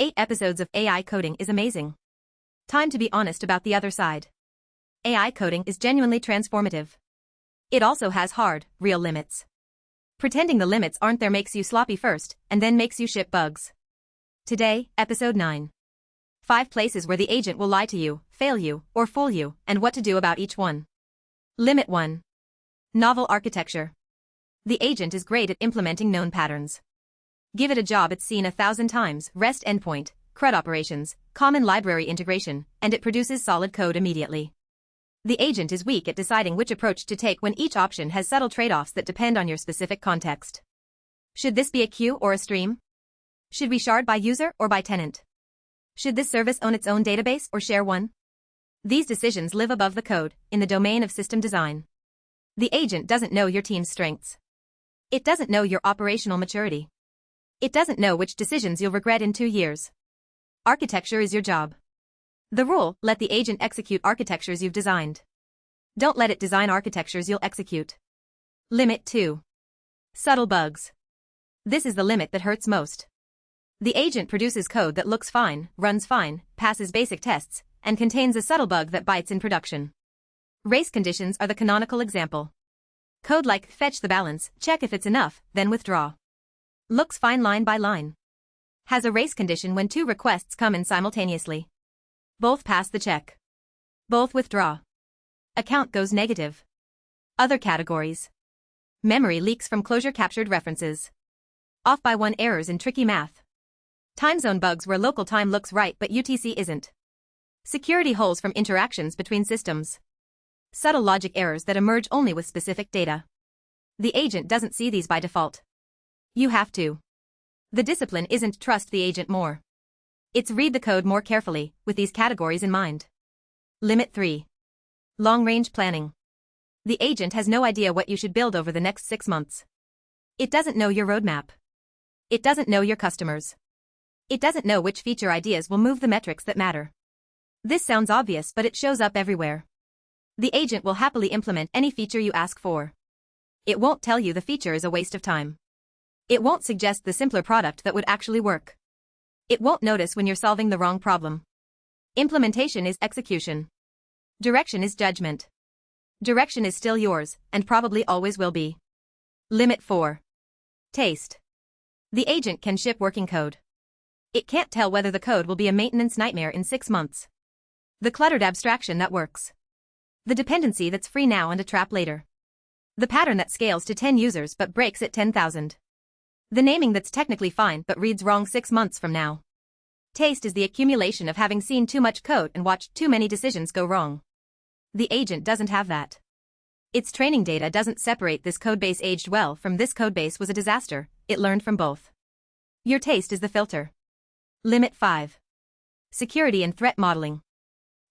8 episodes of AI coding is amazing. Time to be honest about the other side. AI coding is genuinely transformative. It also has hard, real limits. Pretending the limits aren't there makes you sloppy first, and then makes you ship bugs. Today, Episode 9. 5 places where the agent will lie to you, fail you, or fool you, and what to do about each one. Limit 1. Novel architecture. The agent is great at implementing known patterns. Give it a job it's seen 1,000 times: REST endpoint, CRUD operations, common library integration, and it produces solid code immediately. The agent is weak at deciding which approach to take when each option has subtle trade-offs that depend on your specific context. Should this be a queue or a stream? Should we shard by user or by tenant? Should this service own its own database or share one? These decisions live above the code, in the domain of system design. The agent doesn't know your team's strengths. It doesn't know your operational maturity. It doesn't know which decisions you'll regret in 2 years. Architecture is your job. The rule: let the agent execute architectures you've designed. Don't let it design architectures you'll execute. Limit 2. Subtle bugs. This is the limit that hurts most. The agent produces code that looks fine, runs fine, passes basic tests, and contains a subtle bug that bites in production. Race conditions are the canonical example. Code like fetch the balance, check if it's enough, then withdraw. Looks fine line by line. Has a race condition when 2 requests come in simultaneously. Both pass the check. Both withdraw. Account goes negative. Other categories. Memory leaks from closure-captured references. Off by 1 errors in tricky math. Time zone bugs where local time looks right but UTC isn't. Security holes from interactions between systems. Subtle logic errors that emerge only with specific data. The agent doesn't see these by default. You have to. The discipline isn't trust the agent more. It's read the code more carefully, with these categories in mind. Limit 3. Long-range planning. The agent has no idea what you should build over the next 6 months. It doesn't know your roadmap. It doesn't know your customers. It doesn't know which feature ideas will move the metrics that matter. This sounds obvious, but it shows up everywhere. The agent will happily implement any feature you ask for. It won't tell you the feature is a waste of time. It won't suggest the simpler product that would actually work. It won't notice when you're solving the wrong problem. Implementation is execution. Direction is judgment. Direction is still yours, and probably always will be. Limit 4. Taste. The agent can ship working code. It can't tell whether the code will be a maintenance nightmare in 6 months. The cluttered abstraction that works. The dependency that's free now and a trap later. The pattern that scales to 10 users but breaks at 10,000. The naming that's technically fine but reads wrong 6 months from now. Taste is the accumulation of having seen too much code and watched too many decisions go wrong. The agent doesn't have that. Its training data doesn't separate this codebase aged well from this codebase was a disaster. It learned from both. Your taste is the filter. Limit 5. Security and threat modeling.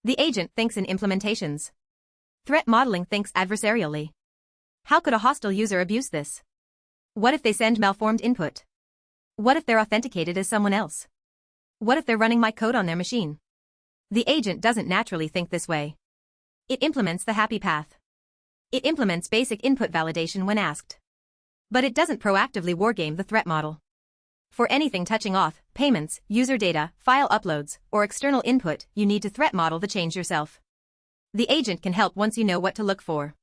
The agent thinks in implementations. Threat modeling thinks adversarially. How could a hostile user abuse this? What if they send malformed input? What if they're authenticated as someone else? What if they're running my code on their machine? The agent doesn't naturally think this way. It implements the happy path. It implements basic input validation when asked. But it doesn't proactively wargame the threat model. For anything touching auth, payments, user data, file uploads, or external input, you need to threat model the change yourself. The agent can help once you know what to look for.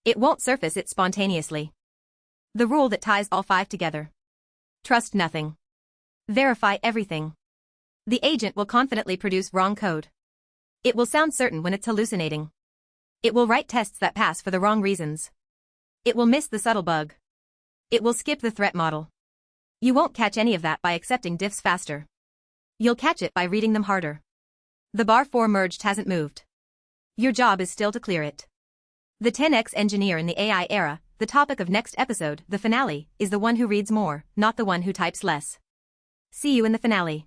It won't surface it spontaneously. The rule that ties all 5 together. Trust nothing. Verify everything. The agent will confidently produce wrong code. It will sound certain when it's hallucinating. It will write tests that pass for the wrong reasons. It will miss the subtle bug. It will skip the threat model. You won't catch any of that by accepting diffs faster. You'll catch it by reading them harder. The bar 4 merged hasn't moved. Your job is still to clear it. The 10x engineer in the AI era, the topic of next episode, the finale, is the one who reads more, not the one who types less. See you in the finale.